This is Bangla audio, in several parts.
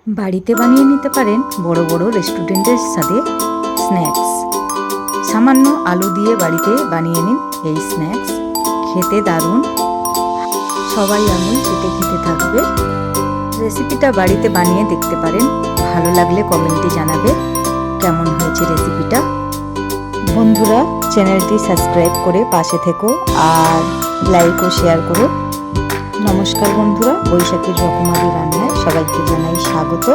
বাড়িতে বানিয়ে নিতে পারেন বড় বড় রেস্টুরেন্টের স্বাদে স্ন্যাক্স। সামান্য আলু দিয়ে বাড়িতে বানিয়ে নিন এই স্ন্যাক্স, খেতে দারুণ, সবাই আঙুল চেটে খেতে থাকবে। রেসিপিটা বাড়িতে বানিয়ে দেখতে পারেন, ভালো লাগলে কমেন্টে জানাবে কেমন হয়েছে রেসিপিটা। বন্ধুরা, চ্যানেলটি সাবস্ক্রাইব করে পাশে থেকো আর লাইক ও শেয়ার করো। নমস্কার বন্ধুরা, বৈশাখীর রকমারি রান্নায় সবাইকে জানাই স্বাগত।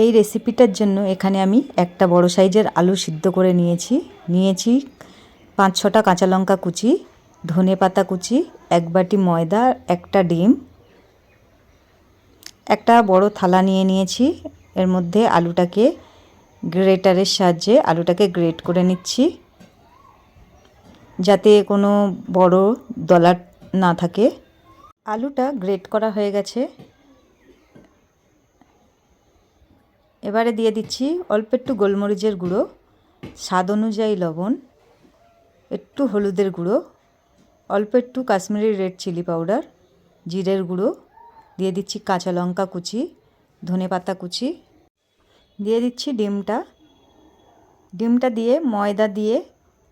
এই রেসিপিটার জন্য এখানে আমি একটা বড় সাইজের আলু সিদ্ধ করে নিয়েছি 5-6টা কাঁচা লঙ্কা কুচি, ধনে পাতা কুচি, 1 বাটি ময়দা, একটা ডিম, একটা বড় থালা নিয়েছি। এর মধ্যে আলুটাকে গ্রেটারের সাহায্যে আলুটাকে গ্রেট করে নিচ্ছি, যাতে কোনো বড় দলা না থাকে। আলুটা গ্রেট করা হয়ে গেছে। এবারে দিয়ে দিচ্ছি অল্প একটু গোলমরিচের গুঁড়ো, স্বাদ অনুযায়ী লবণ, একটু হলুদের গুঁড়ো, অল্প একটু কাশ্মীরি রেড চিলি পাউডার, জিরের গুঁড়ো, দিয়ে দিচ্ছি কাঁচা লঙ্কা কুচি, ধনে পাতা কুচি, দিয়ে দিচ্ছি ডিমটা দিয়ে ময়দা দিয়ে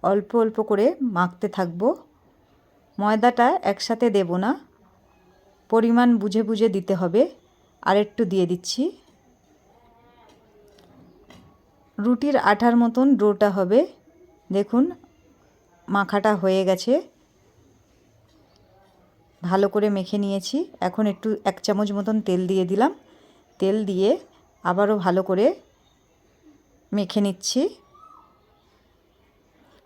অল্প অল্প করে মাখতে থাকবো। ময়দাটা একসাথে দেব না, পরিমাণ বুঝে বুঝে দিতে হবে। আর একটু দিয়ে দিচ্ছি। রুটির আটার মতন ডোটা হবে। দেখুন মাখাটা হয়ে গেছে, ভালো করে মেখে নিয়েছি। এখন একটু 1 চামচ মতন তেল দিয়ে দিলাম। তেল দিয়ে আবারও ভালো করে মেখে নিচ্ছি।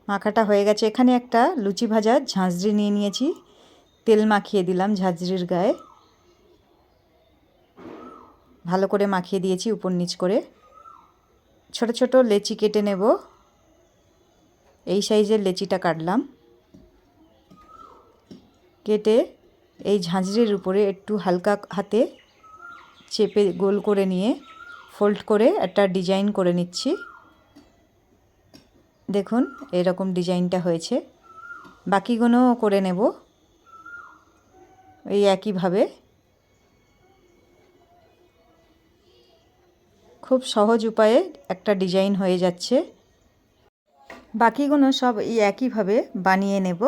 মাখাটা হয়ে গেছে। এখানে একটা লুচি ভাজার ঝাঁঝরি নিয়েছি, তেল মাখিয়ে দিলাম ঝাঁঝরির গায়ে, ভালো করে মাখিয়ে দিয়েছি উপর নিচ করে। ছোট ছোট লেচি কেটে নেব। এই সাইজের লেচিটা কাটলাম। কেটে এই ঝাঁঝরির উপরে একটু হালকা হাতে চেপে গোল করে নিয়ে ফোল্ড করে একটা ডিজাইন করে নিচ্ছি। দেখুন এরকম ডিজাইনটা হয়েছে। বাকিগুলোও করে নেব এই একইভাবে। খুব সহজ উপায়ে একটা ডিজাইন হয়ে যাচ্ছে। বাকিগুলো সব এই একইভাবে বানিয়ে নেব।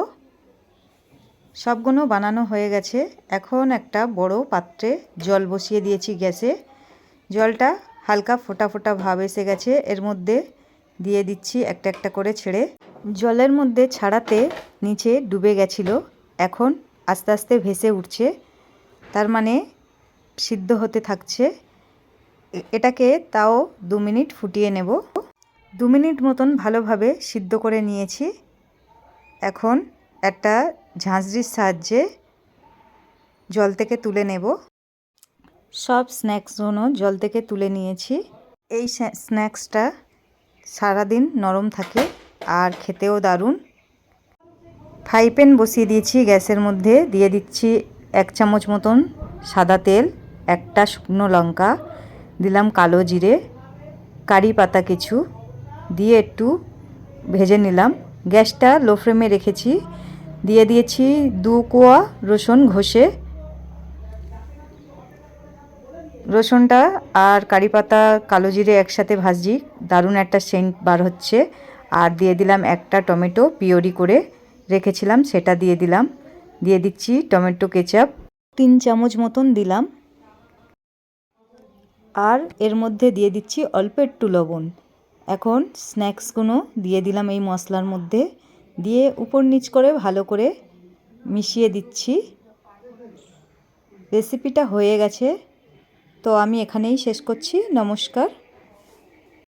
সবগুলো বানানো হয়ে গেছে। এখন একটা বড় পাত্রে জল বসিয়ে দিয়েছি গ্যাসে। জলটা হালকা ফোটা ফোটা ভাব এসে গেছে। এর মধ্যে দিয়ে দিচ্ছি একটা একটা করে ছেড়ে। জলের মধ্যে ছাড়াতে নিচে ডুবে গেছিল, এখন আস্তে আস্তে ভেসে উঠছে, তার মানে সিদ্ধ হতে থাকছে। এটাকে তাও 2 মিনিট ফুটিয়ে নেব। 2 মিনিট মতন ভালোভাবে সিদ্ধ করে নিয়েছি। এখন একটা ঝাঁঝরির সাহায্যে জল থেকে তুলে নেব। সব স্ন্যাক্সগুলো জল থেকে তুলে নিয়েছি। এই স্ন্যাক্সটা সারাদিন নরম থাকে আর খেতেও দারুণ। ফ্রাই প্যান বসিয়ে দিয়েছি গ্যাসের মধ্যে। দিয়ে দিচ্ছি 1 চামচ মতন সাদা তেল, একটা শুকনো লঙ্কা, দিলাম কালো জিরে, কারি পাতা কিছু দিয়ে একটু ভেজে নিলাম। গ্যাসটা লো ফ্লেমে রেখেছি। দিয়ে দিয়েছি 2 কোয়া রসুন ঘষে। রসুনটা আর কারি পাতা কালো জিরে একসাথে ভাজি, দারুণ একটা সেন্ট বার হচ্ছে। আর দিয়ে দিলাম একটা টমেটো পিউরি করে রেখেছিলাম, সেটা দিয়ে দিলাম। দিয়ে দিচ্ছি টমেটো কেচাপ 3 চামচ মতন দিলাম। আর এর মধ্যে দিয়ে দিচ্ছি অল্প একটু লবণ। এখন স্ন্যাক্সগুলো দিয়ে দিলাম এই মশলার মধ্যে, দিয়ে উপর নিচ করে ভালো করে মিশিয়ে দিচ্ছি। রেসিপিটা হয়ে গেছে, তো আমি এখানেই শেষ করছি। নমস্কার।